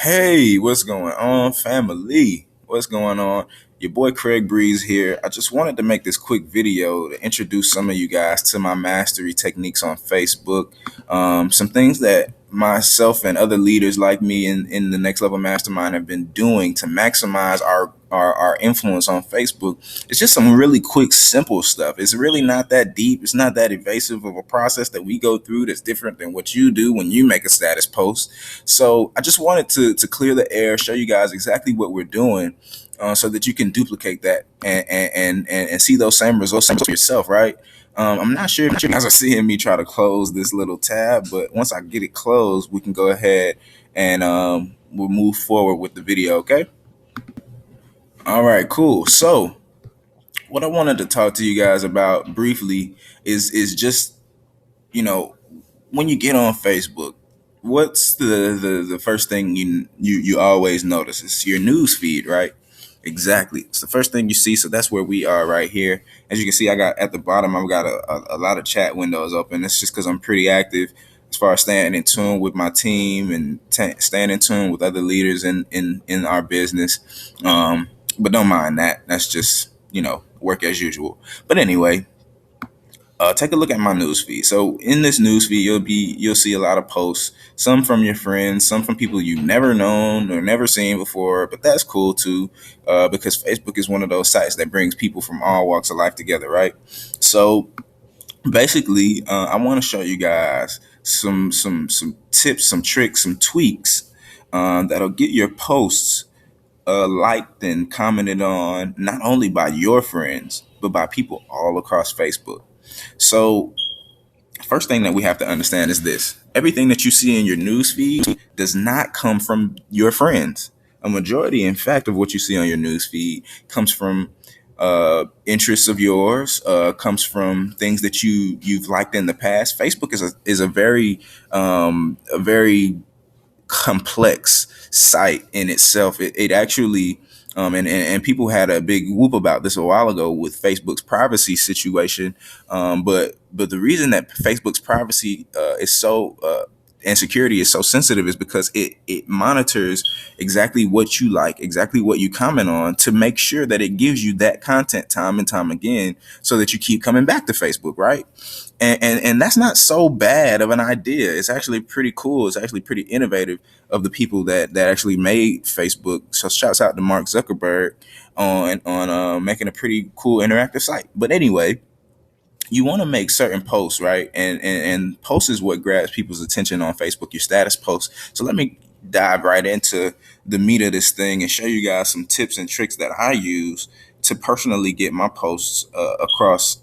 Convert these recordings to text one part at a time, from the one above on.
Hey, what's going on, family? What's going on? Your boy Craig Breeze here. I just wanted to make this quick video to introduce some of you guys to my mastery techniques on Facebook. Some things that myself and other leaders like me in the Next Level Mastermind have been doing to maximize our influence on Facebook. It's just some really quick, simple stuff. It's really not that deep. It's not that evasive of a process that we go through that's different than what you do when you make a status post. So I just wanted to clear the air, show you guys exactly what we're doing, so that you can duplicate that and see those same results for yourself, right? I'm not sure if you guys are seeing me try to close this little tab, but once I get it closed, we can go ahead and we'll move forward with the video, okay? All right, cool. So what I wanted to talk to you guys about briefly is just, you know, when you get on Facebook, what's the first thing you always notice? It's your news feed, right? Exactly. It's the first thing you see. So that's where we are right here. As you can see, I got at the bottom, I've got a lot of chat windows open. It's just because I'm pretty active as far as staying in tune with my team and staying in tune with other leaders in our business. But don't mind that. That's just, work as usual. But anyway, take a look at my news feed. So in this news feed, you'll see a lot of posts, some from your friends, some from people you've never known or never seen before. But that's cool too, because Facebook is one of those sites that brings people from all walks of life together, right? So basically, I want to show you guys some tips, some tricks, some tweaks that'll get your posts liked and commented on not only by your friends but by people all across Facebook. So, first thing that we have to understand is this: everything that you see in your news feed does not come from your friends. A majority, in fact, of what you see on your news feed comes from interests of yours, comes from things that you've liked in the past. Facebook is a very complex site in itself. It actually, and people had a big whoop about this a while ago with Facebook's privacy situation. But the reason that Facebook's privacy is so and security is so sensitive is because it monitors exactly what you like, exactly what you comment on, to make sure that it gives you that content time and time again, so that you keep coming back to Facebook, right? And that's not so bad of an idea. It's actually pretty cool. It's actually pretty innovative of the people that actually made Facebook. So shouts out to Mark Zuckerberg on making a pretty cool interactive site. But anyway, you want to make certain posts, right? And posts is what grabs people's attention on Facebook, your status posts. So let me dive right into the meat of this thing and show you guys some tips and tricks that I use to personally get my posts across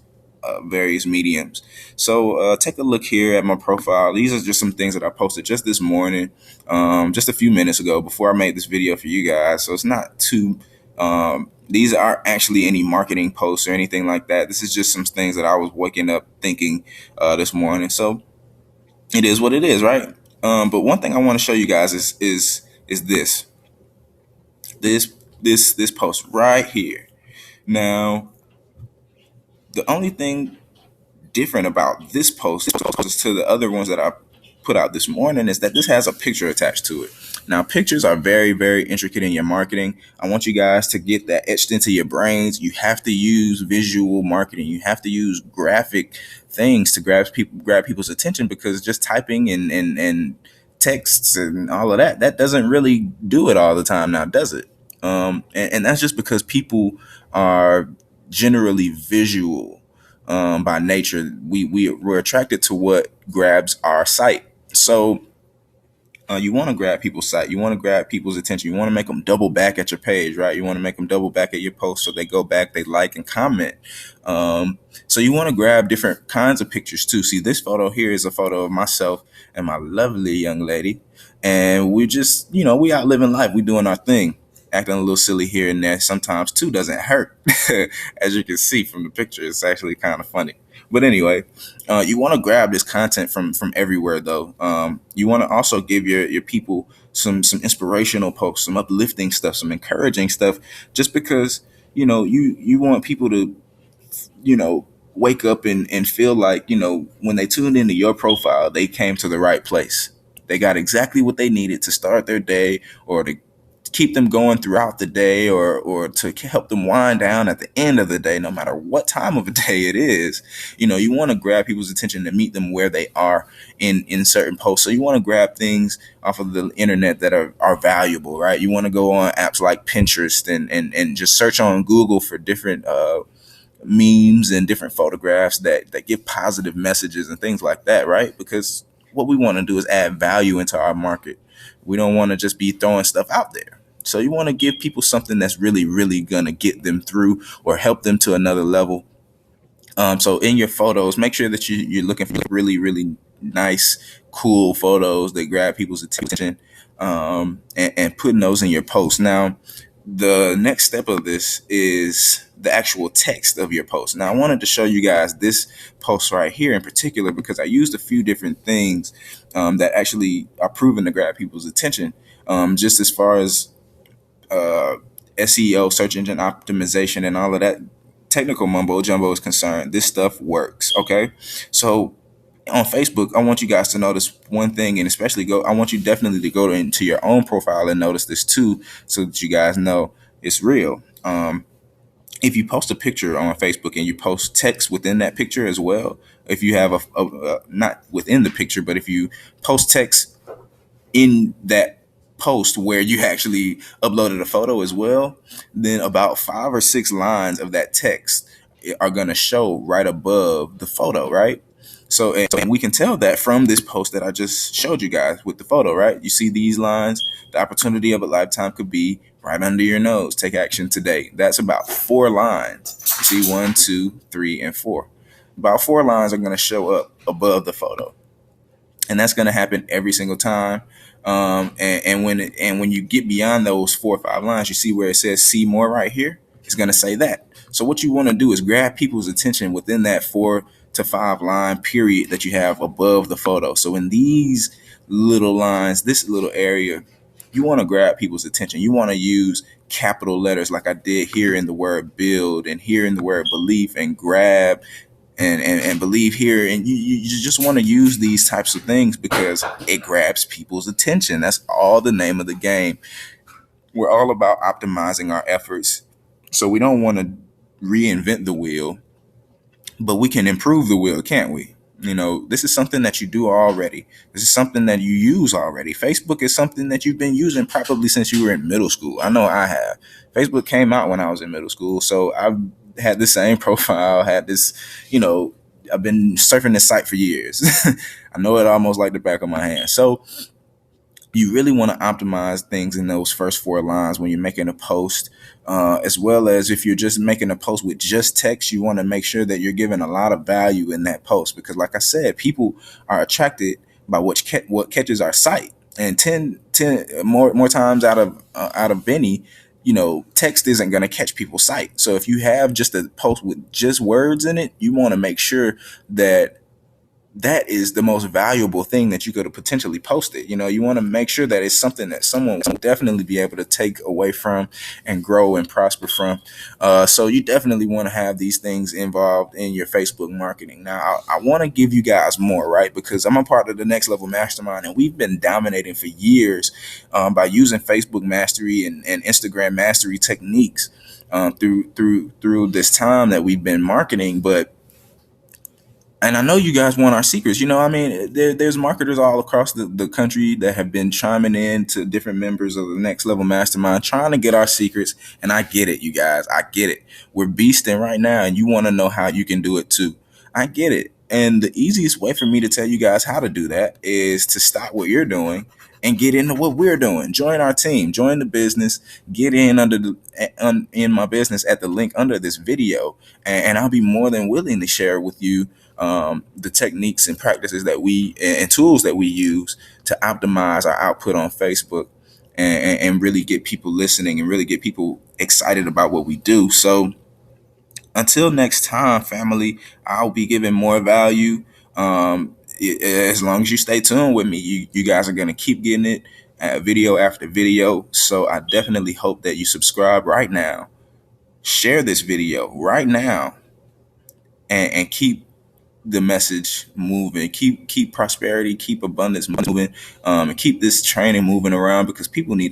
various mediums. So take a look here at my profile. These are just some things that I posted just this morning, just a few minutes ago before I made this video for you guys. So it's not too these aren't actually any marketing posts or anything like that. This is just some things that I was waking up thinking this morning. So it is what it is, right? But one thing I want to show you guys is this post right here. Now, the only thing different about this post to the other ones that I put out this morning is that this has a picture attached to it. Now, pictures are very, very intricate in your marketing. I want you guys to get that etched into your brains. You have to use visual marketing. You have to use graphic things to grab people's attention, because just typing and texts and all of that doesn't really do it all the time now, does it? And that's just because people are generally visual by nature. We're attracted to what grabs our sight. So you want to grab people's sight. You want to grab people's attention. You want to make them double back at your page, right? You want to make them double back at your post, so they go back, they like and comment. So you want to grab different kinds of pictures too. See, this photo here is a photo of myself and my lovely young lady, and we're just, we out living life. We doing our thing, acting a little silly here and there. Sometimes too doesn't hurt. As you can see from the picture, it's actually kind of funny. But anyway, you want to grab this content from everywhere, though. You want to also give your people some inspirational posts, some uplifting stuff, some encouraging stuff, just because you want people to wake up and feel like when they tuned into your profile, they came to the right place. They got exactly what they needed to start their day, or to keep them going throughout the day, or to help them wind down at the end of the day, no matter what time of the day it is. You want to grab people's attention to meet them where they are in certain posts. So you want to grab things off of the internet that are valuable, right? You want to go on apps like Pinterest and just search on Google for different memes and different photographs that give positive messages and things like that, right? Because what we want to do is add value into our market. We don't want to just be throwing stuff out there. So you want to give people something that's really, really gonna get them through or help them to another level. So in your photos, make sure that you're looking for really, really nice, cool photos that grab people's attention, and putting those in your post. Now, the next step of this is the actual text of your post. Now, I wanted to show you guys this post right here in particular because I used a few different things that actually are proven to grab people's attention, just as far as uh, SEO, search engine optimization, and all of that technical mumbo jumbo is concerned. This stuff works. Okay, so on Facebook, I want you guys to notice one thing, and especially I want you definitely to go into your own profile and notice this too, so that you guys know it's real. If you post a picture on Facebook and you post text within that picture as well, if you have not within the picture, but if you post text in that post where you actually uploaded a photo as well, then about 5 or 6 lines of that text are going to show right above the photo, right? And we can tell that from this post that I just showed you guys with the photo, right? You see these lines, the opportunity of a lifetime could be right under your nose. Take action today. That's about 4 lines. You see 1, 2, 3, and 4. About 4 lines are going to show up above the photo, and that's going to happen every single time. And when you get beyond those 4 or 5 lines, you see where it says "see more" right here. It's going to say that. So what you want to do is grab people's attention within that 4 to 5 line period that you have above the photo. So in these little lines, this little area, you want to grab people's attention. You want to use capital letters like I did here in the word build and here in the word belief, and grab and believe here, and you just want to use these types of things because it grabs people's attention. That's all the name of the game. We're all about optimizing our efforts, so we don't want to reinvent the wheel, but we can improve the wheel, can't we? This is something that you do already. This is something that you use already. Facebook is something that you've been using probably since you were in middle school. I know I have. Facebook came out when I was in middle school, so I've had the same profile, had this, I've been surfing this site for years. I know it almost like the back of my hand. So you really want to optimize things in those first 4 lines when you're making a post, as well as if you're just making a post with just text. You want to make sure that you're giving a lot of value in that post, because like I said, people are attracted by what catches our sight. And 10 more times out of Benny, text isn't going to catch people's sight. So if you have just a post with just words in it, you want to make sure that that is the most valuable thing that you could have potentially posted. You want to make sure that it's something that someone will definitely be able to take away from and grow and prosper from. So you definitely want to have these things involved in your Facebook marketing. Now, I want to give you guys more, right? Because I'm a part of the Next Level Mastermind, and we've been dominating for years by using Facebook mastery and Instagram mastery techniques through this time that we've been marketing. And I know you guys want our secrets. There's marketers all across the country that have been chiming in to different members of the Next Level Mastermind, trying to get our secrets. And I get it, you guys. I get it. We're beasting right now, and you want to know how you can do it too. I get it. And the easiest way for me to tell you guys how to do that is to stop what you're doing and get into what we're doing. Join our team. Join the business. Get in in my business at the link under this video, and I'll be more than willing to share with you the techniques and practices that and tools that we use to optimize our output on Facebook, and really get people listening and really get people excited about what we do. So until next time, family, I'll be giving more value. As long as you stay tuned with me, you guys are going to keep getting it, video after video. So I definitely hope that you subscribe right now, share this video right now, and keep the message moving. Keep prosperity, keep abundance moving, and keep this training moving around because people need